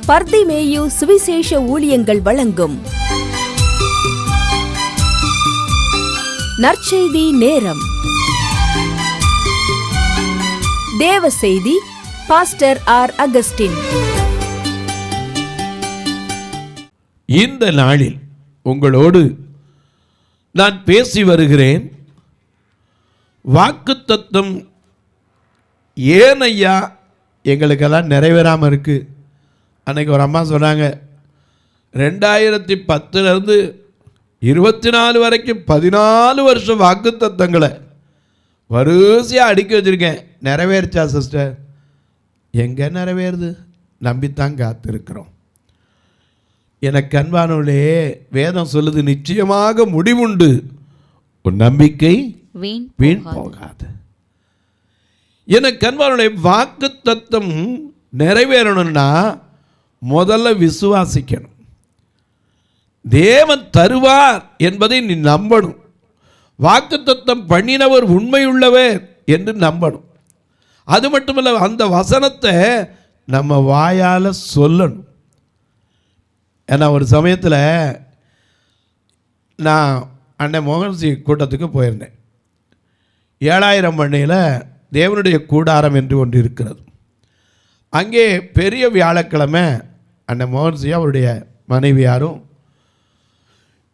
பர்திமேயு சுவிசேஷ ஊழியங்கள் வழங்கும் நற்செய்தி நேரம். தேவ செய்தி பாஸ்டர் ஆர். அகஸ்டின். இந்த நாளில் உங்களோடு நான் பேசி வருகிறேன். வாக்குத்தத்தம் ஏன் ஐயா எங்களுக்கெல்லாம் நிறைவேறாமல் இருக்குது? அன்றைக்கி ஒரு அம்மா சொன்னாங்க, 2010 24 வரைக்கும் 14 வருஷம் வாக்குத்தத்தங்களை வரிசையாக அடுக்கி வச்சுருக்கேன், நிறைவேறிச்சா சிஸ்டர்? எங்கே நிறைவேறுது? நம்பித்தான் காத்திருக்கிறோம். எனக்கு அன்பானவர்களே, வேதம் சொல்லுது, நிச்சயமாக முடிவுண்டு, ஒரு நம்பிக்கை வீண் போகாது. எனக்கு அன்பானவர்களே, வாக்குத்தத்தம் நிறைவேறணும்னா முதல்ல விசுவாசிக்கணும். தேவன் தருவார் என்பதை நீ நம்பணும். வாக்குத்தத்தம் பண்ணினவர் உண்மையுள்ளவர் என்று நம்பணும். அது மட்டுமல்ல, அந்த வசனத்தை நம்ம வாயால் சொல்லணும். ஏன்னா ஒரு சமயத்தில் நான் அண்ணன் மோகன்சி கூட்டத்துக்கு போயிருந்தேன். 7000 மணியில் தேவனுடைய கூடாரம் என்று ஒன்று இருக்கிறது. அங்கே பெரிய வியாழக்கிழமை அண்ணன் மோகன்சி அவருடைய மனைவியாரும்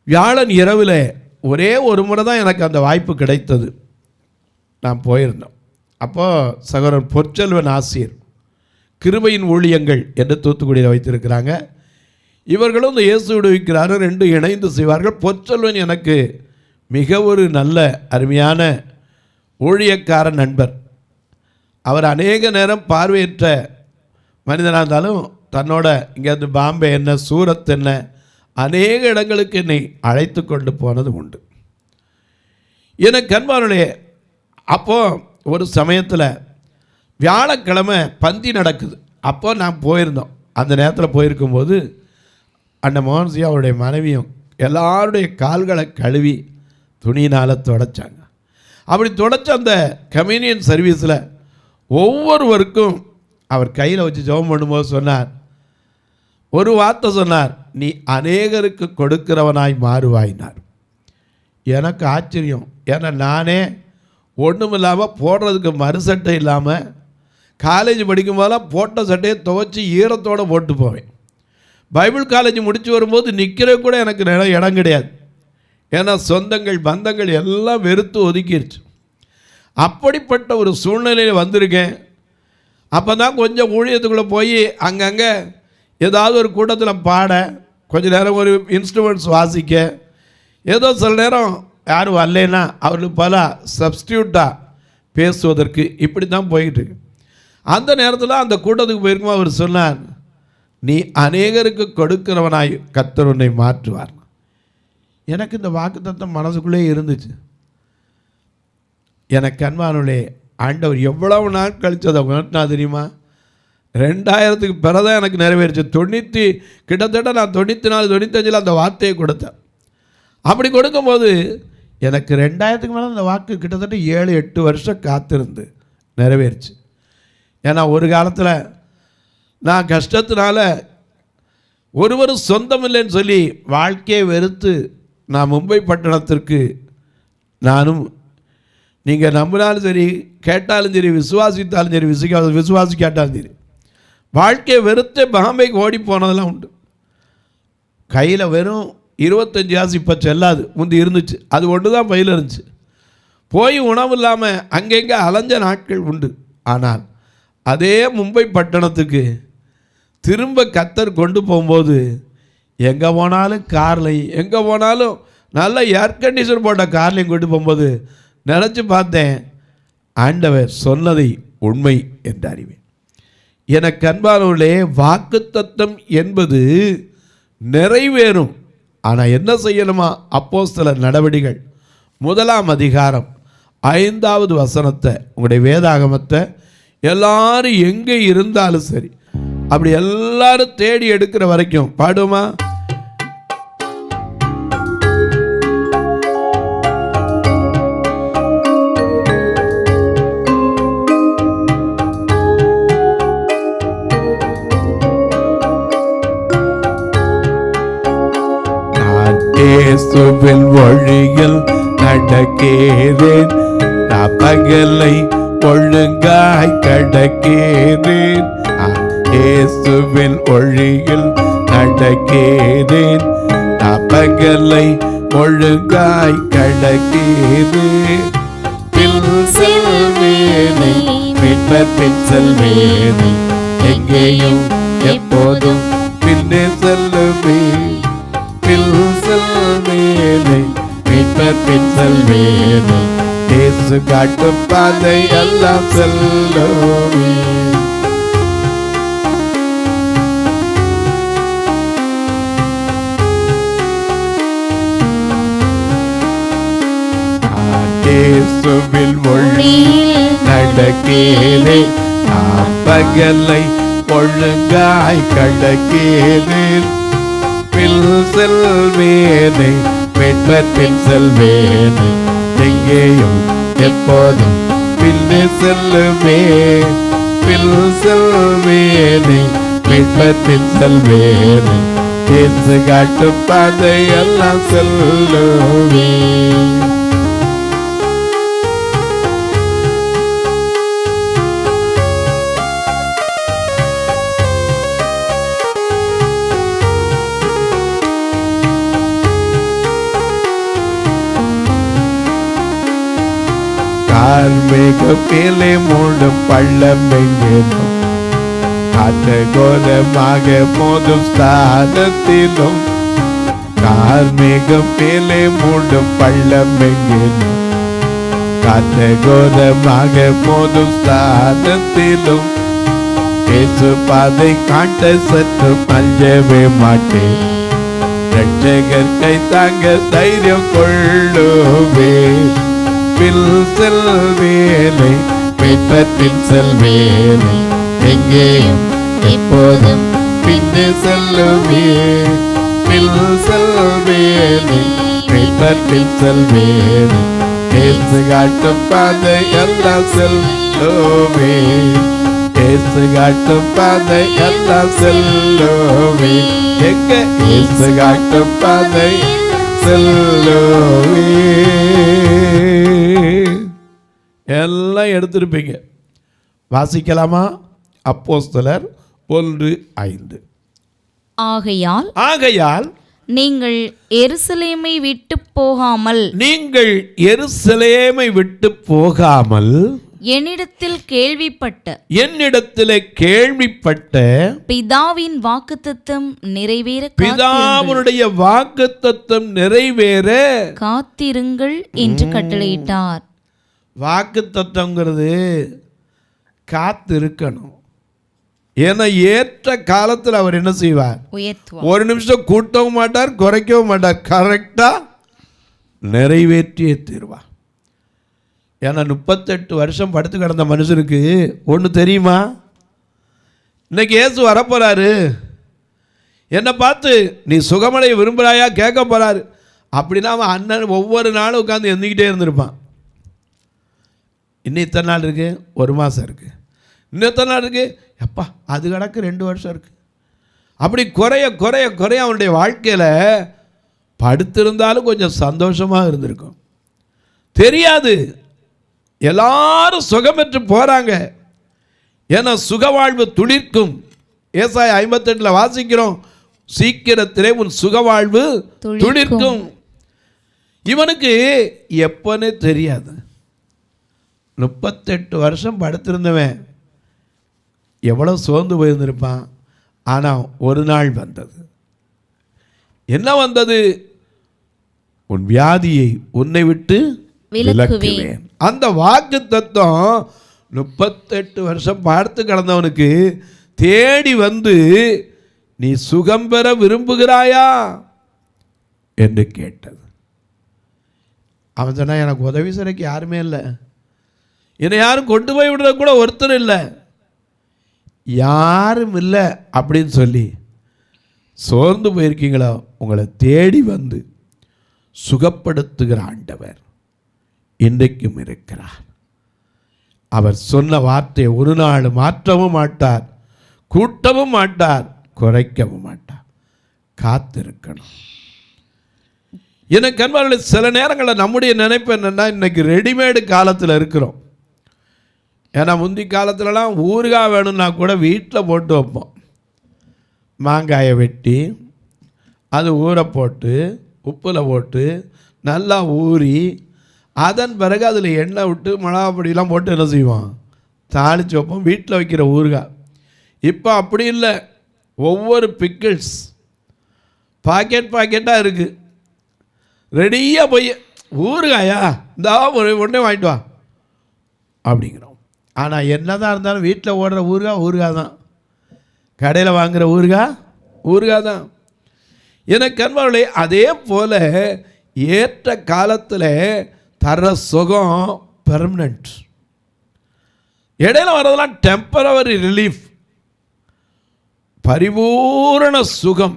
வியாழன் இரவில் ஒரே ஒரு முறை தான் எனக்கு அந்த வாய்ப்பு கிடைத்தது. நான் போயிருந்தோம். அப்போது சகோதரன் பொற்செல்வன் ஆசிரியர் கிருபையின் ஊழியங்கள் என்று தூத்துக்குடியில் வைத்திருக்கிறாங்க. இவர்களும் இந்த இயேசு விடுவிக்கிறாரு, 2 இணைந்து செய்வார்கள். பொற்செல்வன் எனக்கு மிக ஒரு நல்ல அருமையான ஊழியக்கார நண்பர். அவர் அநேக நேரம் பார்வையற்ற மனிதனாக இருந்தாலும் தன்னோட இங்கேருந்து பாம்பே என்ன, சூரத் என்ன, அநேக இடங்களுக்கு என்னை அழைத்து கொண்டு போனது உண்டு. எனக்கு அன்பானே, அப்போது ஒரு சமயத்தில் வியாழக்கிழமை பந்தி நடக்குது. அப்போ நான் போயிருந்தோம். அந்த நேரத்தில் போயிருக்கும்போது அண்ணன் மோகன்சி அவருடைய மனைவியும் எல்லாருடைய கால்களை கழுவி துணியினால் துடைச்சாங்க. அப்படி துடைச்ச அந்த கம்யூனியன் சர்வீஸில் ஒவ்வொருவருக்கும் அவர் கையில் வச்சு ஜெபம் பண்ணும்போது சொன்னார், ஒரு வார்த்தை சொன்னார், நீ அநேகருக்கு கொடுக்கிறவனாய் மாறுவாயினார். எனக்கு ஆச்சரியம். ஏன்னா நானே ஒன்றும் இல்லாமல் போடுறதுக்கு மறுசட்டை இல்லாமல் காலேஜ் படிக்கும் போதெல்லாம் போட்ட சட்டையை துவைச்சி ஈரத்தோடு போட்டு போவேன். பைபிள் காலேஜ் முடித்து வரும்போது நிற்கிற கூட எனக்கு இடம் கிடையாது. ஏன்னா சொந்தங்கள் பந்தங்கள் எல்லாம் வெறுத்து ஒதுக்கிடுச்சு. அப்படிப்பட்ட ஒரு சூழ்நிலையில் வந்திருக்கேன். அப்போ தான் கொஞ்சம் ஊழியத்துக்குள்ளே போய் அங்கங்கே ஏதாவது ஒரு கூட்டத்தில் பாட, கொஞ்சம் நேரம் ஒரு இன்ஸ்ட்ருமெண்ட்ஸ் வாசிக்க, ஏதோ சில நேரம் யாரும் வரலைன்னா அவர்களுக்கு பல சப்ஸ்டியூட்டாக பேசுவதற்கு, இப்படி தான் போய்கிட்டு இருக்கு. அந்த நேரத்தில் அந்த கூட்டத்துக்கு போயிருக்கும்போது அவர் சொன்னார், நீ அநேகருக்கு கொடுக்கிறவனாய் கர்த்தர் உன்னை மாற்றுவார். எனக்கு இந்த வாக்குத்தத்தம் மனசுக்குள்ளே இருந்துச்சு. எனக்கு அன்பானவர்களே, ஆண்டவர் எவ்வளவு நாள் கழித்து அதை உணர்த்தினா தெரியுமா? 2000க்கு பிறதான் எனக்கு நிறைவேறிச்சு. கிட்டத்தட்ட நான் 94 95 அந்த வார்த்தையை கொடுத்தேன். அப்படி கொடுக்கும்போது எனக்கு 2000க்கு மேலே அந்த வாக்கு கிட்டத்தட்ட 7-8 வருஷம் காத்திருந்து நிறைவேறிச்சு. ஏன்னா ஒரு காலத்தில் நான் கஷ்டத்தினால ஒருவரும் சொந்தம் இல்லைன்னு சொல்லி வாழ்க்கையை வெறுத்து நான் மும்பை பட்டணத்திற்கு, நானும் நீங்கள் நம்பினாலும் சரி, கேட்டாலும் சரி, விசுவாசித்தாலும் சரி, விசுவாசிக்காட்டாலும் சரி, வாழ்க்கையை வெறுத்து பாம்பேக்கு ஓடி போனதெல்லாம் உண்டு. கையில் வெறும் 25 காசு இப்போ செல்லாது, முந்தி இருந்துச்சு, அது ஒன்று தான் பையில் இருந்துச்சு. போய் உணவு இல்லாமல் அங்கெங்கே அலைஞ்ச நாட்கள் உண்டு. ஆனால் அதே மும்பை பட்டணத்துக்கு திரும்ப கர்த்தர் கொண்டு போகும்போது எங்கே போனாலும் கார்லையும், எங்கே போனாலும் நல்ல ஏர் கண்டிஷன் போட்ட கார்லையும் கொண்டு போகும்போது நினச்சி பார்த்தேன், ஆண்டவர் சொன்னதை உண்மை என்று அறிவேன். எனக்கு அன்பானவர்களே, வாக்குத்தத்தம் என்பது நிறைவேறும். ஆனால் என்ன செய்யணுமா? அப்போஸ்தலர் நடவடிக்கைகள் 1ஆம் அதிகாரம் 5வது வசனத்தை, உங்களுடைய வேதாகமத்தை எல்லாரும் எங்கே இருந்தாலும் சரி, அப்படி எல்லாரும் தேடி எடுக்கிற வரைக்கும் பாடுமா? இயேசுவின் வழியில் நடக்கிறேன், நான் பகலை ஒழுங்காய் கடக்கிறேன். இயேசுவின் வழியில் நடக்கிறேன், நான் பகலை ஒழுங்காய் கடக்கிறேன். பின் செல்வேனே, பின் செல்வேனே, எங்கேயும் எப்போதும் பின்னே செல்லுவேன். பின் செல்வேனே, பின் செல்வேனே, இயேசு காட்டும் பாதை எல்லாம் செல்லுவேன். இயேசுவின் வழியில் நடக்கிறேன், நான் பகலை ஒழுங்காய் கடக்கிறேன். பின் செல்வேனே, பின் செல்வேனே, எங்கேயும் எப்போதும் பின்னே செல்லுவேன். பின் செல்வேனே, பின் செல்வேனே, இயேசு காட்டும் பாதை எல்லாம் செல்லுவேன். கார்மேகத்திலே மூடும் பள்ளம் எங்கேனும், அட்டகோலமாக மோதும் ஸ்தானத்திலும். கார்மேகத்திலே மூடும் பள்ளம் எங்கேனும், அட்டகோலமாக மோதும் ஸ்தானத்திலும். இயேசு பாதை காட்ட சற்று அஞ்சவே மாட்டேன், ரட்சகர் கை தாங்க தைரியம் கொள்ளுவேன். பின் செல்வேனே, பின் செல்வேனே, எங்கேயும் எப்போதும் பின்னே செல்லுவேன். பின் செல்வேனே, பின் செல்வேனே, இயேசு காட்டும் பாதை எல்லாம் செல்லுவேன். இயேசு காட்டும் பாதை எல்லாம் செல்லுவேன். எங்க இயேசு காட்டும் பாதை செல்லுவேன். எல்லாம் எடுத்திருப்பீங்க. வாசிக்கலாமா? அப்போஸ்தலர் 1:5. ஆகையால் நீங்கள் எருசலேமை விட்டு போகாமல் என்னிடத்தில் கேள்விப்பட்ட பிதாவின் வாக்குத்தத்தம் நிறைவேற காத்திருங்கள் என்று கட்டளையிட்டார். வாக்குத்தத்தம்ங்கிறது காத்திருக்கணும். ஏன்னா ஏற்ற காலத்தில் அவர் என்ன செய்வார்? ஒரு நிமிஷம் கூட்டவும் மாட்டார், குறைக்கவும் மாட்டார், கரெக்டா நிறைவேற்றியே தீர்வார். ஏன்னா 38 வருஷம் படுத்து கிடந்த மனுஷனுக்கு ஒன்று தெரியுமா? இன்னைக்கு இயேசு வரப்போறாரு, என்னை பார்த்து நீ சுகமடைய விரும்புகிறாயா கேட்க போறாரு. அப்படின்னா அவன் அண்ணன் ஒவ்வொரு நாளும் உட்காந்து எந்திக்கிட்டே இருந்திருப்பான். இன்னும் இத்தனை நாள் இருக்கு, 1 மாதம் இருக்கு, இன்னும் எத்தனை நாள் இருக்கு, எப்பா அது கிடக்கு 2 வருஷம் இருக்கு. அப்படி குறைய குறைய குறைய அவனுடைய வாழ்க்கையில் படுத்திருந்தாலும் கொஞ்சம் சந்தோஷமாக இருந்திருக்கும். தெரியாது, எல்லாரும் சுகம் பெற்று போகிறாங்க. ஏன்னா சுகவாழ்வு துளிர்க்கும். ஏசாயா 58 வாசிக்கிறோம், சீக்கிரத்திலே உன் சுகவாழ்வு துளிர்க்கும். இவனுக்கு எப்பனே தெரியாது. 38 வருஷம் படுத்திருந்தவன் எவ்வளோ சோர்ந்து போயிருந்திருப்பான். ஆனால் ஒரு நாள் வந்தது. என்ன வந்தது? உன் வியாதியை உன்னை விட்டு விலக்குவேன். அந்த வாக்கு தத்துவம் 38 வருஷம் பார்த்து கடந்தவனுக்கு தேடி வந்து நீ சுகம் பெற விரும்புகிறாயா என்று கேட்டது. அவன் சொன்னா, எனக்கு உதவி செய்யறதுக்கு யாருமே இல்லை, என்னை யாரும் கொண்டு போய் விடுறது கூட ஒருத்தர் இல்லை, யாரும் இல்லை அப்படின்னு சொல்லி சோர்ந்து போயிருக்கீங்களா? உங்களை தேடி வந்து சுகப்படுத்துகிற ஆண்டவர் இன்றைக்கும் இருக்கிறார். அவர் சொன்ன வார்த்தையை ஒரு நாள் மாற்றவும் மாட்டார், கூட்டவும் மாட்டார், குறைக்கவும் மாட்டார். காத்திருக்கணும். எனக்கு அன்பார்களே, சில நேரங்களில் நம்முடைய நினைப்பு என்னென்னா, இன்றைக்கி ரெடிமேடு காலத்தில் இருக்கிறோம். ஏன்னா முந்தி காலத்துலலாம் ஊறுகாய் வேணும்னா கூட வீட்டில் போட்டு வைப்போம். மாங்காயை வெட்டி அது ஊற போட்டு உப்பில் போட்டு நல்லா ஊறி அதன் பிறகு அதில் எண்ணெய் விட்டு மிளகாப்பொடியெலாம் போட்டு என்ன செய்வோம், தாளித்து வைப்போம். வீட்டில் வைக்கிற ஊறுகாய். இப்போ அப்படி இல்லை. ஒவ்வொரு பிக்கிள்ஸ் பாக்கெட்டாக இருக்குது. ரெடியாக போய் ஊறுகாயா இந்த உடனே வாங்கிட்டு வா அப்படிங்கிறோம். ஆனால் என்ன தான் இருந்தாலும் வீட்டில் ஓடுற ஊறுகாய் தான், கடையில் வாங்குகிற ஊறுகாய் தான். எனக்கு அன்பார்களே, அதே போல் ஏற்ற காலத்தில் தர சுகம் பெர்மனண்ட். இடையில வர்றதெல்லாம் டெம்பரவரி ரிலீஃப், பரிபூரண சுகம்.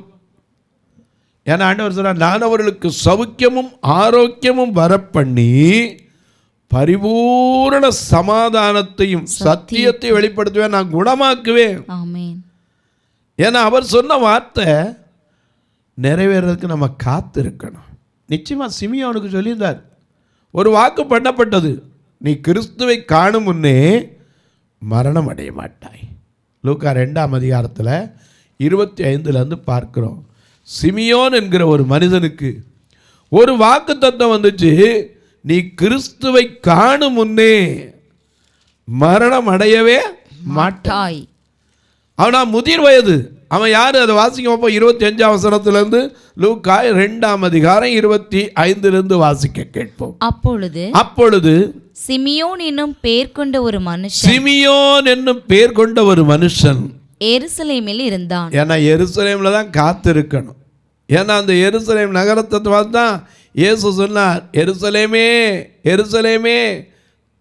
ஏன்னா ஆண்டவர் சொல்றார், நான் அவர்களுக்கு சௌக்கியமும் ஆரோக்கியமும் வரப்பண்ணி பரிபூரண சமாதானத்தையும் சத்தியத்தையும் வெளிப்படுத்துவேன், நான் குணமாக்குவேன். ஏன்னா அவர் சொன்ன வார்த்தை நிறைவேறதுக்கு நம்ம காத்து இருக்கணும். நிச்சயமாக சிமியோனுக்கு சொல்லியிருந்தார், ஒரு வாக்கு பண்ணப்பட்டது, நீ கிறிஸ்துவை காணும் முன்னே மரணம் அடைய மாட்டாய். லூக்கா 2ஆம் அதிகாரத்தில் 25 பார்க்கிறோம். சிமியோன் என்கிற ஒரு மனிதனுக்கு ஒரு வாக்கு தத்தம் வந்துச்சு, நீ கிறிஸ்துவை காணும் முன்னே மரணம் அடையவே மாட்டாய். அவனா முதிர் வயது. அவன் யார்? அதை வாசிக்க 25ஆம் வசனத்திலிருந்து லூக்கா 2ஆம் அதிகாரம் 25 வாசிக்க கேட்போம். அப்பொழுது சிமியோன் என்னும் பெயர் கொண்ட ஒரு மனுஷன் எருசலேமில் இருந்தான். ஏன்னா எருசலேமில் தான் காத்து இருக்கணும். ஏன்னா அந்த எருசலேம் நகரத்தை பார்த்து தான் இயேசு சொன்னார், எருசலேமே எருசலேமே,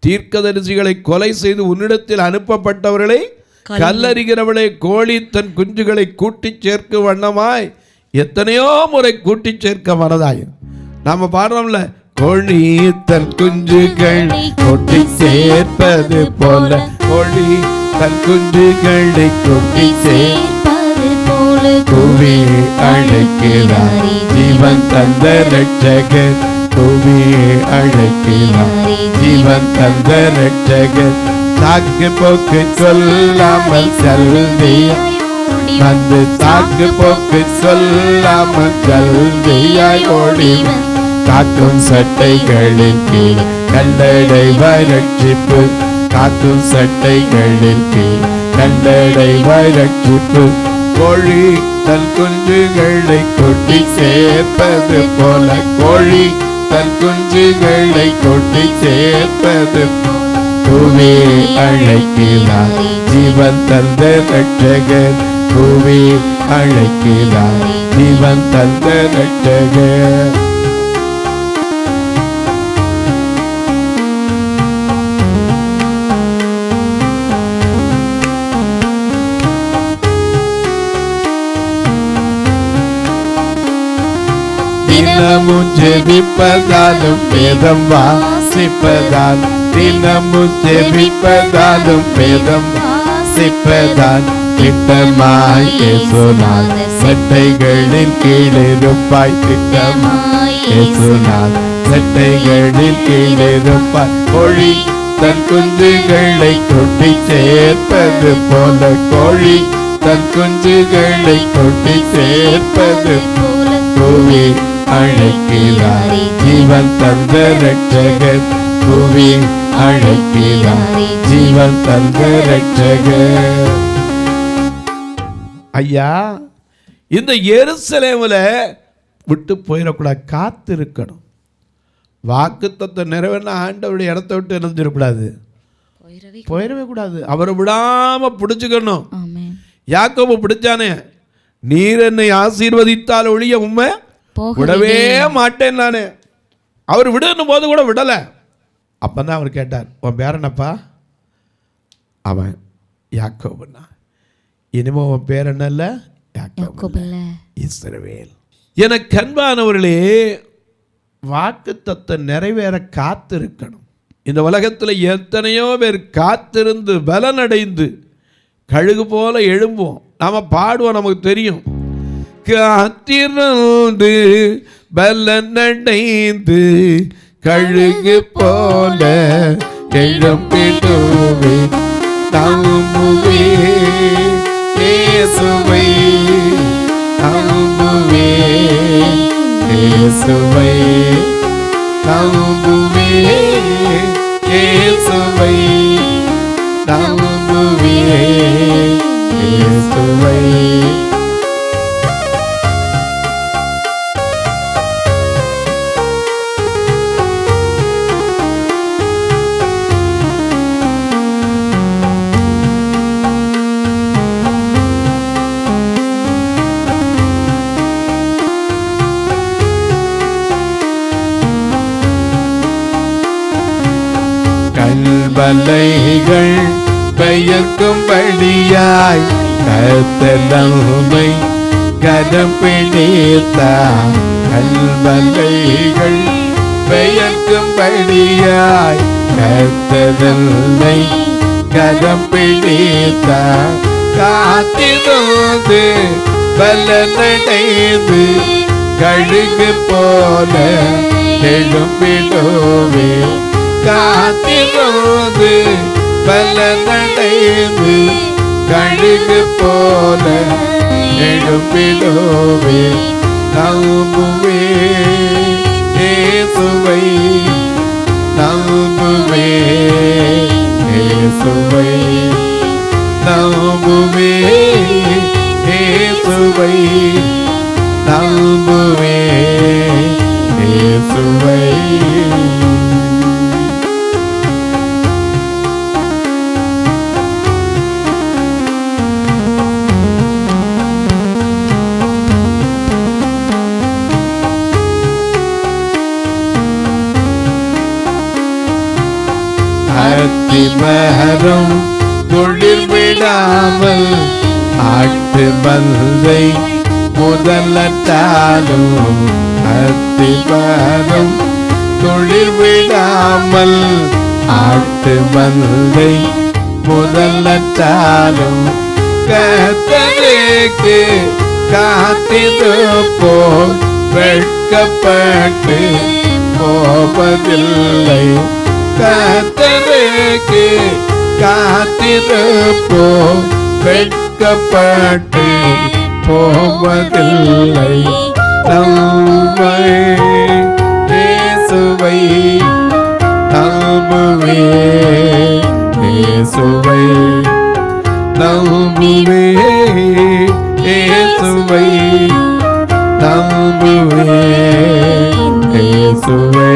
தீர்க்கதரிசிகளை கொலை செய்து உன்னிடத்தில் அனுப்பப்பட்டவர்களை கல்லறிகிறவளை, கோழி தன் குஞ்சுகளை கூட்டி சேர்க்க வண்ணமாய் எத்தனையோ முறை கூட்டி சேர்க்க மனதாய். நாம பாடுறோம்ல, கோழி தன் குஞ்சுகளை கூட்டி சேர்ப்பது போல, கோழி தன் குஞ்சுகளை கூட்டி சேர்ப்பது போல கூவி அழைக்கிறார் ஜீவன் தந்த ரட்சகர், கூவி அழைக்கிறார் ஜீவன் தந்த ரட்சகர். சாக்கு போக்கு சொல்லாமல் ஜல்தியாய் வந்து, சாக்கு போக்கு சொல்லாமல் ஜல்தியாய் ஓடி, காக்கும் சட்டைகளில் கீழ் கண்டடைவாய் ரட்சிப்பு, காக்கும் சட்டைகளில் கீழ் கண்டடைவாய் ரட்சிப்பு. கோழி தன் குஞ்சுகளை கொட்டி சேர்ப்பது போல, கோழி தன் குஞ்சுகளை கொட்டி சேர்ப்பது கூவி அழைக்கிறார் ஜீவன் தந்த ரட்சகர், கூவி அழைக்கிறார் ஜீவன் தந்த ரட்சகர். தினமும் ஜெபிப்பதாலும் வேதம் வாசிப்பதால், தினமும் ஜெபிப்பதாலும் வேதம் வாசிப்பதால், திட்டமாய் இயேசுநாள் சட்டைகளின் கீழிருப்பாய், திட்டமாய் இயேசுநாள் சட்டைகளின் கீழிருப்பாய். கோழி தன் குஞ்சுகளை கொட்டி சேர்ப்பது போல, கோழி தன் குஞ்சுகளை கொட்டி சேர்ப்பது போல கூவி அழைக்கிறார் ஜீவன் தந்த ரட்சகர், கூவி அழைக்கிறார் ஜீவன் தந்த ரட்சகர். ஐயா, இந்த எருசலேமில் விட்டு போயிடக்கூடாது, காத்து இருக்கணும். வாக்குத்தத்தை நிறைவேறின ஆண்டவருடைய இடத்த விட்டு இருந்துடக்கூடாது, போயிடவே கூடாது. அவரை விடாம பிடிச்சுக்கணும். யாக்கோபு பிடிச்சானே, நீர் என்னை ஆசீர்வதித்தால் ஒழிய உண்மை விடவே மாட்டேன் நானே. அவர் விடணும் போது கூட விடலை. அப்பதான் அவர் கேட்டார், உன் பேர் என்னப்பா? அவன் யாக்கோபுன்னா. இனிமே உன் பேர் என்ன? இல்லை, யாக்கோபு, இஸ்ரவேல். எனக்கு அன்பானவர்களே, வாக்குத்தத்தை நிறைவேற காத்திருக்கணும். இந்த உலகத்தில் எத்தனையோ பேர் காத்திருந்து பலனடைந்து கழுகு போல எழும்புவோம். நாம பாடுவோம், நமக்கு தெரியும். காத்திருந்து பலனடைந்து கழுகு போல எழும்பிடுவே நம்புவே இயேசுவை நம்புவே இயேசுவை நம்புவே இயேசுவை நம்புவே இயேசுவை. கல்வலைகள் பெயர்க்கும்படியாய் கர்த்தர் நம்மை கரம் பிடித்தார். கல்வலைகள் பெயர்க்கும்படியாய் கர்த்தர் நம்மை கரம் பிடித்தார். காத்திருந்து பலனடைந்து கழுகு போல எழும்பிடுவே காத்திருந்து பலனடைந்து கழுகு போல எழும்பிடுவே நம்புவே இயேசுவை நம்புவே இயேசுவை நம்புவே இயேசுவை நம்புவே இயேசுவை. அத்திமரம் தொழில் விடாமல் ஆட்டு மந்தை முதலட்டாலும் அத்திமரம் தொழில் விடாமல் ஆட்டு மந்தை முதலட்டாலும் கர்த்தருக்கு காத்திருப்போம் வெட்கப்பட்டு போவதில்லை. கர்த்தருக்கு காத்திருப்போம் வெட்கப்பட்டு போவதில்லை. நம்மை இயேசுவை நம்புவே இயேசுவை நம்புவே இயேசுவை நம்புவே இயேசுவை.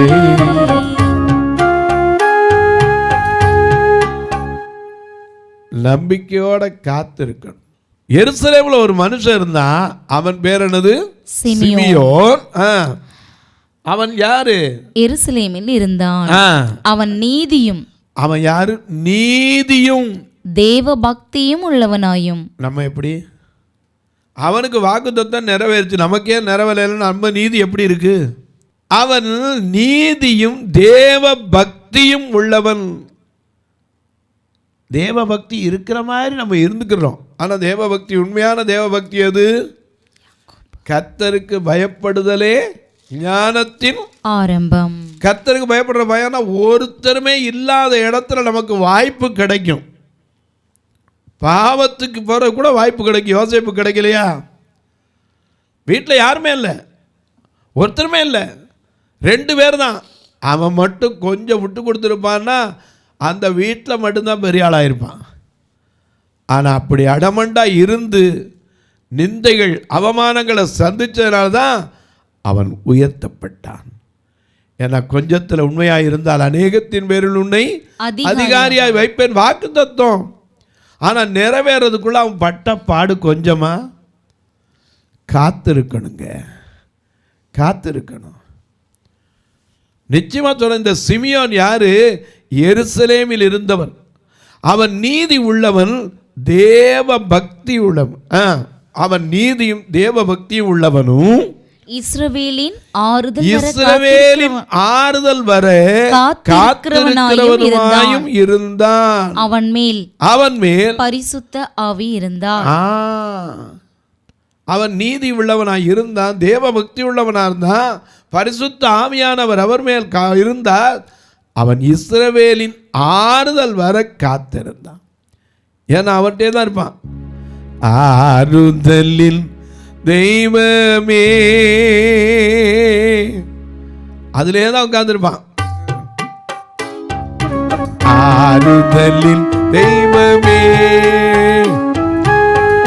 நம்பிக்கையோட காத்திருக்கணும். எருசலேம்ல ஒரு மனுஷன் இருந்தான். அவன் பேர் என்னது? சிமியோன். அவன் யாரு? எருசலேமில் இருந்தான். அவன் நீதியும் அவன் யாரு? நீதியும் தேவ பக்தியும் உள்ளவனாயும். நம்ம எப்படி? அவனுக்கு வாக்குத்தத்தம் நிறைவேறிச்சு, நமக்கே நிறைவேறலைன்னு நம்ம நீதி எப்படி இருக்கு? அவன் நீதியும் தேவ பக்தியும் உள்ளவன். தேவ பக்தி இருக்கிற மாதிரி நம்ம இருந்துக்கிறோம். ஆனால் தேவ பக்தி, உண்மையான தேவ பக்தி அது கர்த்தருக்கு பயப்படுதலே ஞானத்தின் ஆரம்பம். கர்த்தருக்கு பயப்படுற பயம்னா ஒருத்தருமே இல்லாத இடத்துல நமக்கு வாய்ப்பு கிடைக்கும். பாவத்துக்கு போகிற கூட வாய்ப்பு கிடைக்கும். யோசேப்பு கிடைக்கலையா? வீட்டில் யாருமே இல்லை, ஒருத்தருமே இல்லை, 2 பேர் தான். அவன் மட்டும் கொஞ்சம் விட்டு கொடுத்துருப்பான்னா அந்த வீட்டில் மட்டும்தான் பெரிய ஆளாக இருப்பான். ஆனால் அப்படி அடமண்டாக இருந்து நிந்தைகள் அவமானங்களை சந்தித்ததுனால தான் அவன் உயர்த்தப்பட்டான். ஏன்னா கொஞ்சத்தில் உண்மையாக இருந்தால் அநேகத்தின் பேரில் உன்னை அதிகாரியாய் வைப்பேன் வாக்கு தத்துவம். ஆனால் நிறைவேறதுக்குள்ள அவன் பட்ட பாடு கொஞ்சமா? காத்திருக்கணுங்க, காத்திருக்கணும். நிச்சயமாக சொல்ல, இந்த சிமியோன் யாரு? எருசலேமில் இருந்தவன். அவன் நீதி உள்ளவன், தேவ பக்தி உள்ளவன். அவன் நீதியும் தேவ பக்தியும் உள்ளவனும் இஸ்ரவேலின் ஆறுதல் வர காத்திருக்கிறவனாயும் இருந்தான். அவன் மேல் பரிசுத்த ஆவி இருந்தார். அவன் நீதி உள்ளவனாக இருந்தான், தேவ பக்தி உள்ளவனாக இருந்தான், பரிசுத்த ஆவியானவர் அவர் மேல் இருந்தார். அவன் இஸ்ரவேலின் ஆறுதல் வர காத்திருந்தான். ஏன்னா அவர்கிட்டே தான் இருப்பான். ஆறுதலின் தெய்வமே, அதிலே தான் உட்கார்ந்துருப்பான். ஆறுதலின் தெய்வமே,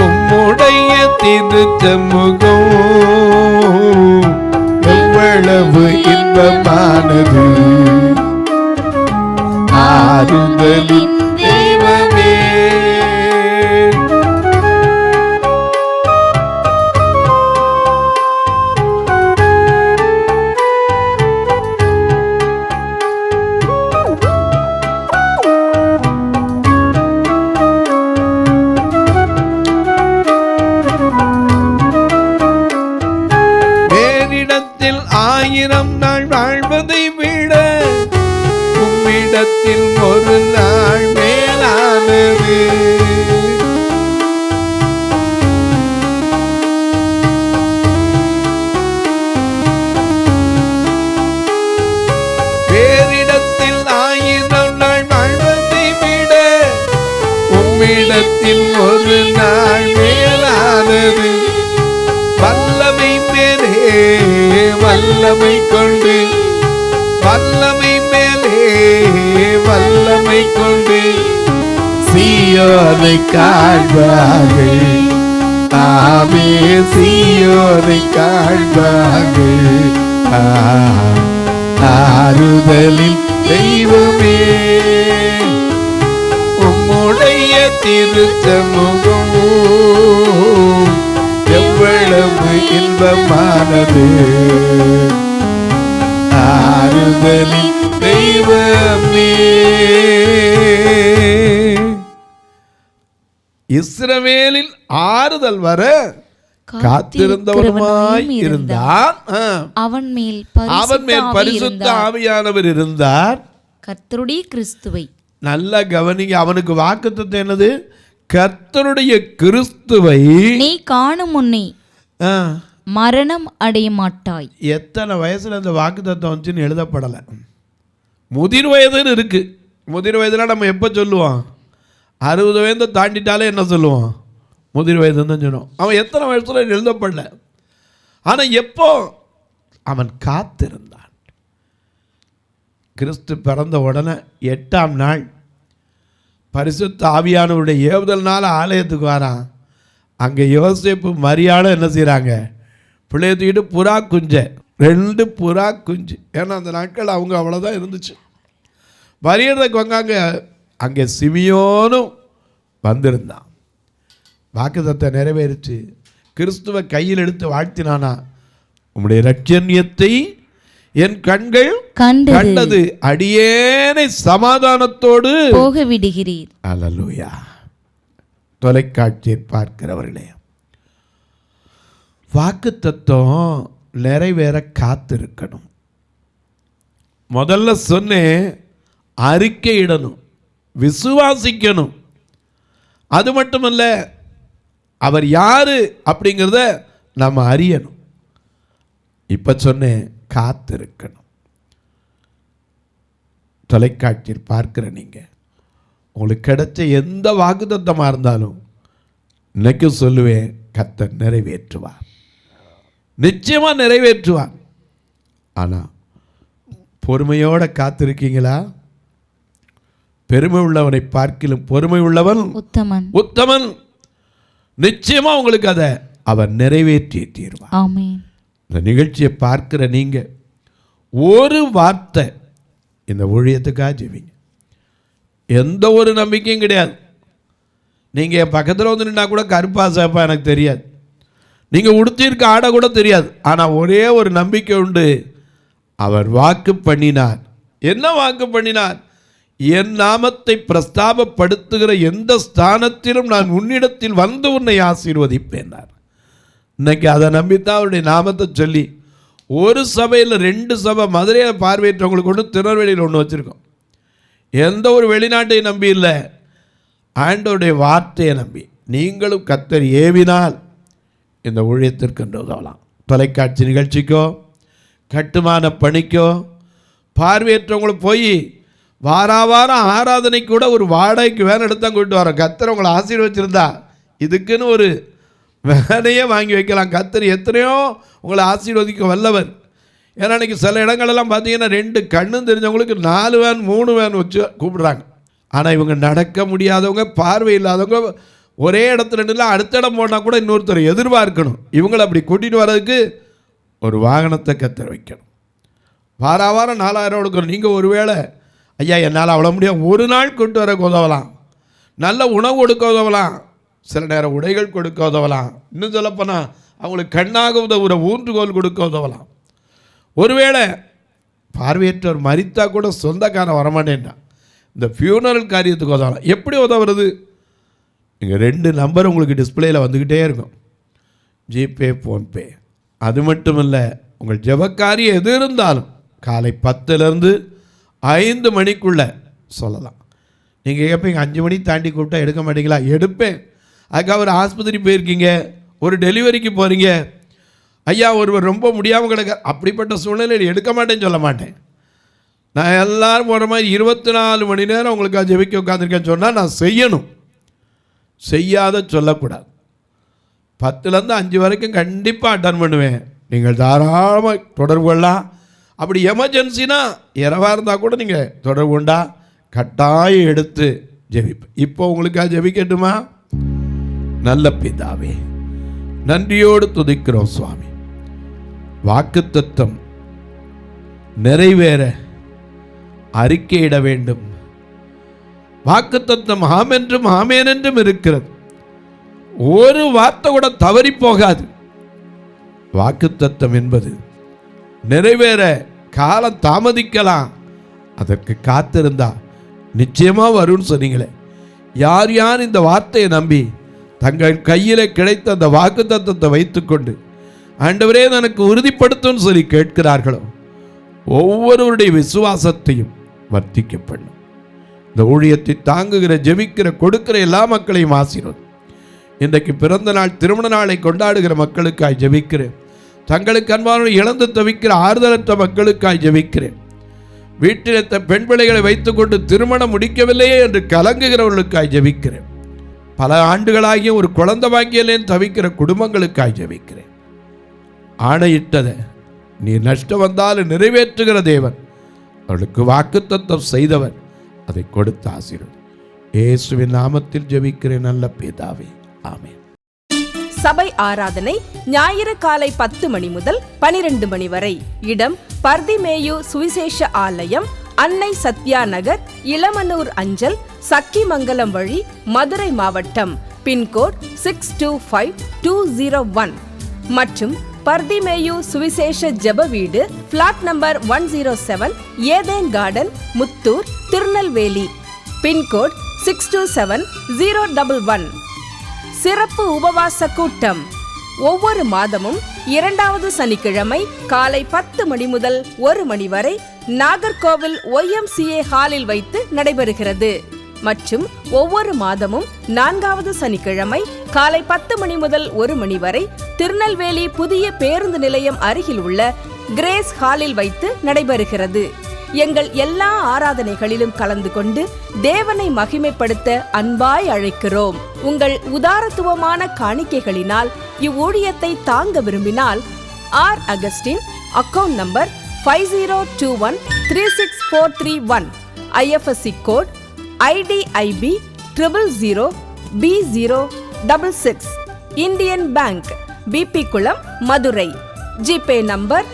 உம்முடைய திருச்சமுகம் எவ்வளவு இன்பமானது. ஆறுதலின் தெய்வமே, வேறிடத்தில் 1000 நாள் வாழ்வதை விட உம்மிடத்தில் ஒரு நாள் மேலானது. வேறிடத்தில் 1000 நாள் வாழ்வதை விட உம்மிடத்தில் ஒரு நாள் மேலானது. வல்லமை மேலே வல்லமை கொண்டு, வல்லமை மேலே வல்லமை கொண்டு சீயோனை காண்பார்கள். ஆமே, சீயோனை காண்பார்கள். ஆறுதலின் தெய்வமே, உம்முடைய திருச்சமுகம் எவ்வளவு இன்பமானது. ஆறுதலின் தெய்வமே. இஸ்ரவேலில் ஆறுதல் வர காத்திருந்தவருமாய் இருந்தான். அவன் மேல் பரிசுத்த ஆவியானவர் இருந்தார். கர்த்தருடைய கிறிஸ்துவை நல்ல கவனிங்க. அவனுக்கு வாக்குத்தத்தம் என்னது? கர்த்தருடைய கிறிஸ்துவை நீ காணும் முன்னே மரணம் அடைய மாட்டாய். எத்தனை வயசுல அந்த வாக்குத்தத்தம் வந்துச்சுன்னு எழுதப்படலை. முதிர் வயதுன்னு இருக்கு. முதிர் வயதுல நம்ம எப்போ சொல்லுவோம்? 60 வயதை தாண்டிட்டாலே என்ன சொல்லுவோம்? முதிர் வயதுன்னு தான் சொல்லுவோம். அவன் எத்தனை வயசுல எழுதப்படல. ஆனால் எப்போ அவன் காத்திருந்தான். கிறிஸ்து பிறந்த உடனே 8ஆம் நாள் பரிசுத்த ஆவியானவருடைய ஏவுதல் நாள் ஆலயத்துக்கு வரான். அங்கே யோசேப்பு மரியாதை என்ன செய்கிறாங்க? பிள்ளைய தூக்கிட்டு புறா குஞ்சை, 2 புறா குஞ்சு. ஏன்னா அந்த நாட்கள் அவங்க அவ்வளோதான் இருந்துச்சு. மரியாதைக்கு வந்தாங்க. அங்கே சிமியோனும் வந்திருந்தான். வாக்குத்தத்தம் நிறைவேறிச்சு. கிறிஸ்துவை கையில் எடுத்து வாழ்த்தினானா, உம்முடைய இரட்சண்யத்தை என் கண்கள் கண்டது, அடியேனை சமாதானத்தோடு போக விடுகிறீர். அல்லேலூயா. தொலைக்காட்சியை பார்க்கிறவர்களே, வாக்குத்தத்தம் நிறைவேற காத்திருக்கணும். முதல்ல சொன்னேன், அறிக்கையிடணும், விசுவாசிக்கணும். அது மட்டுமல்ல, அவர் யாரு அப்படிங்கிறத நம்ம அறியணும். இப்ப சொன்னேன், காத்திருக்கணும். தொலைக்காட்சியில் பார்க்கிற நீங்க, உங்களுக்கு கிடைச்ச எந்த வாக்குத்தத்தமாக இருந்தாலும் இன்னைக்கு சொல்லுவேன், கர்த்தர் நிறைவேற்றுவார், நிச்சயமா நிறைவேற்றுவார். ஆனா பொறுமையோட காத்திருக்கீங்களா? பெருமை உள்ளவனை பார்க்கிலும் பொறுமை உள்ளவன் உத்தமன். நிச்சயமா உங்களுக்கு அதை அவர் நிறைவேற்றி தீர்வார். ஆமென். இந்த நிகழ்ச்சியை பார்க்கிற நீங்க ஒரு வார்த்தை இந்த ஊழியத்துக்காக ஜெபிங்க. எந்த ஒரு நம்பிக்கையும் கிடையாது. நீங்கள் என் பக்கத்தில் வந்து நின்னா கூட கருப்பா சேப்பா எனக்கு தெரியாது, நீங்கள் உடுத்திருக்க ஆடை கூட தெரியாது. ஆனால் ஒரே ஒரு நம்பிக்கை உண்டு, அவர் வாக்கு பண்ணினார். என்ன வாக்கு பண்ணினார்? என் நாமத்தை பிரஸ்தாபப்படுத்துகிற எந்த ஸ்தானத்திலும் நான் உன்னிடத்தில் வந்து உன்னை ஆசீர்வதிப்பேன். இன்னைக்கு அதை நம்பித்தான் அவருடைய நாமத்தை சொல்லி ஒரு சபையில் 2 சபை மதுரையை பார்வையற்றவங்களுக்கு ஒன்று, திருநெல்வேலியில் ஒன்று வச்சுருக்கோம். எந்த ஒரு வெளிநாட்டையும் நம்பி இல்லை, ஆண்டவருடைய வார்த்தையை நம்பி. நீங்களும் கர்த்தர் ஏவினால் இந்த ஊழியத்திற்கு என்று உதவலாம். தொலைக்காட்சி நிகழ்ச்சிக்கோ கட்டுமான பணிக்கோ பார்வையற்றவங்களை போய் வாரம் ஆராதனை கூட ஒரு வாடகைக்கு வேன் எடுத்தான் கூப்பிட்டு வரோம். கர்த்தர் உங்களை ஆசீர்வச்சிருந்தா இதுக்குன்னு ஒரு வேலையே வாங்கி வைக்கலாம். கர்த்தர் எத்தனையோ உங்களை ஆசீர்வதிக்க வல்லவர். ஏன்னா இன்றைக்கி சில இடங்களெல்லாம் பார்த்தீங்கன்னா 2 கண்ணும் தெரிஞ்சவங்களுக்கு 4 வேன் 3 வேன் வச்சு கூப்பிடுறாங்க. ஆனால் இவங்க நடக்க முடியாதவங்க, பார்வை இல்லாதவங்க ஒரே இடத்துல நின்று அடுத்த இடம் போனால் கூட இன்னொருத்தர் எதிர்பார்க்கணும். இவங்களை அப்படி கூட்டிகிட்டு வர்றதுக்கு ஒரு வாகனத்தை கர்த்தர் வைக்கணும். வாரம் 4000 கொடுக்கணும். நீங்கள் ஒருவேளை ஐயா என்னால் அவ்வளோ முடியும், ஒரு நாள் கொண்டு வர உதவலாம், நல்ல உணவு கொடுக்க உதவலாம், சில நேரம் உடைகள் கொடுக்க உதவலாம், இன்னும் சொல்லப்போனால் அவங்களுக்கு கண்ணாக உதவுற ஊன்றுகோல் கொடுக்க உதவலாம். ஒருவேளை பார்வையற்றவர் மரித்தா கூட சொந்தக்காரன் வரமாட்டேன்னா இந்த ஃபியூனரல் காரியத்துக்கு உதவலாம். எப்படி உதவுறது? நீங்கள் 2 நம்பர் உங்களுக்கு டிஸ்பிளேயில் வந்துக்கிட்டே இருக்கும், ஜிபே, ஃபோன்பே. அது மட்டும் இல்லை, உங்கள் ஜெபக்காரியம் எது இருந்தாலும் காலை 10லேருந்து 5 மணிக்குள்ளே சொல்லலாம். நீங்கள் கேட்பீங்க 5 மணி தாண்டி கூப்பிட்டா எடுக்க மாட்டீங்களா? எடுப்பேன். அதுக்காக ஒரு ஆஸ்பத்திரி போயிருக்கீங்க, ஒரு டெலிவரிக்கு போகிறீங்க, ஐயா ஒருவர் ரொம்ப முடியாமல் கிடக்க, அப்படிப்பட்ட சூழ்நிலையில் எடுக்க மாட்டேன்னு சொல்ல மாட்டேன். நான் எல்லோரும் போகிற மாதிரி 24 மணி நேரம் உங்களுக்கு ஜெபிக்க உட்காந்துருக்கேன்னு சொன்னால் நான் செய்யணும், செய்யாத சொல்லக்கூடாது. 10லேருந்து 5 வரைக்கும் கண்டிப்பாக அட்டன் பண்ணுவேன். நீங்கள் தாராளமாக தொடர்பு கொள்ளலாம். அப்படி எமர்ஜென்சினா இரவாக இருந்தால் கூட நீங்கள் தொடர்பு கொண்டா கட்டாயம் எடுத்து ஜெபிப்பேன். இப்போ உங்களுக்காக ஜெபிக்கட்டுமா? நல்ல பிதாவே, நன்றியோடு துதிக்கிறோம் சுவாமி. வாக்குத்தத்தம் நிறைவேற அறிக்கையிட வேண்டும். வாக்குத்தத்தம் ஆமென்றும் ஆமேன் என்றும் இருக்கிறது. ஒரு வார்த்தை கூட தவறி போகாது. வாக்குத்தத்தம் என்பது நிறைவேற காலம் தாமதிக்கலாம், அதற்கு காத்திருந்தா நிச்சயமாக வரும்னு சொன்னீங்களே. யார் யார் இந்த வார்த்தையை நம்பி தங்கள் கையில் கிடைத்த அந்த வாக்குத்தத்தத்தை வைத்துக்கொண்டு ஆண்டவரே எனக்கு உறுதிப்படுத்தும்னு சொல்லி கேட்கிறார்களோ ஒவ்வொருவருடைய விசுவாசத்தையும் வர்த்திக்க பண்ணும். இந்த ஊழியத்தை தாங்குகிற, ஜெபிக்கிற, கொடுக்கிற எல்லா மக்களையும் ஆசீர்வதி. இன்றைக்கு பிறந்த நாள், திருமண நாளை கொண்டாடுகிற மக்களுக்காய் ஜெபிக்கிறேன். தங்களுக்கு அன்பான இழந்து தவிக்கிற ஆறுதலற்ற மக்களுக்காய் ஜெபிக்கிறேன். வீட்டில் பெண் பிள்ளைகளை வைத்துக்கொண்டு திருமணம் முடிக்கவில்லையே என்று கலங்குகிறவர்களுக்காய் ஜெபிக்கிறேன். பல ஆண்டுகளாகிய ஒரு குழந்தை பாக்கியலேன்னு தவிக்கிற குடும்பங்களுக்காய் ஜெபிக்கிறேன். ஆணையிட்டதை நீ நஷ்டம் வந்தாலும் நிறைவேற்றுகிற தேவன், அவளுக்கு வாக்குத்தத்தம் செய்தவர், அதை கொடுத்த ஆசீர்வாதம் இயேசுவின் நாமத்தில் ஜெபிக்கிறேன் நல்ல பிதாவே, ஆமென். சபை ஆராதனை ஞாயிறு காலை 10 மணி முதல் 12 மணி வரை. இடம் பர்திமேயு சுவிசேஷ ஆலயம், அன்னை சத்யா நகர், இளமனூர் அஞ்சல், சக்கிமங்கலம் வழி, மதுரை மாவட்டம். பின்கோட் 625201 மற்றும் பர்திமேயு சுவிசேஷ ஜெப வீடு, flat number 107, Eden garden, Muthur, Tirunelveli. Pin code 627011. சிறப்பு உபவாச கூட்டம் ஒவ்வொரு மாதமும் 2வது சனிக்கிழமை காலை 10 மணி முதல் 1 மணி வரை நாகர்கோவில் YMCA ஹாலில் வைத்து நடைபெறுகிறது. மற்றும் ஒவ்வொரு மாதமும் 4வது சனிக்கிழமை காலை 10 மணி முதல் 1 மணி வரை திருநெல்வேலி புதிய பேருந்து நிலையம் அருகில் உள்ள கிரேஸ் ஹாலில் வைத்து நடைபெறுகிறது. எங்கள் எல்லா ஆராதனைகளிலும் கலந்து கொண்டு தேவனை மகிமைப்படுத்த அன்பாய் அழைக்கிறோம். உங்கள் உதாரத்துவமான காணிக்கைகளினால் இவ்வூழியத்தை தாங்க விரும்பினால் R Augustine, account number 5021364331, IFSC code IDIB 000B066, Indian Bank, BP Kulam, Madurai. GPay number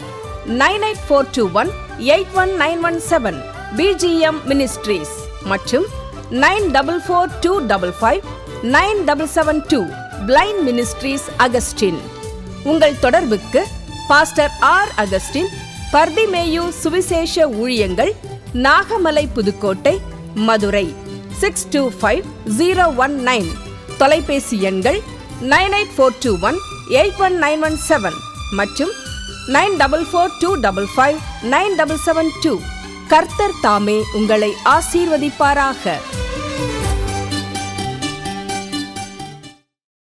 9842181917, BGM ministries மற்றும் 9442559772, பிளைண்ட் மினிஸ்ட்ரீஸ் அகஸ்டின். உங்கள் தொடர்புக்கு பாஸ்டர் ஆர் அகஸ்டின், பர்திமேயு சுவிசேஷ ஊழியங்கள், நாகமலை, புதுக்கோட்டை, மதுரை 625019. தொலைபேசி எண்கள் 9842181917 மற்றும் 9442559772. கர்த்தர் தாமே உங்களை ஆசீர்வதிப்பாராக.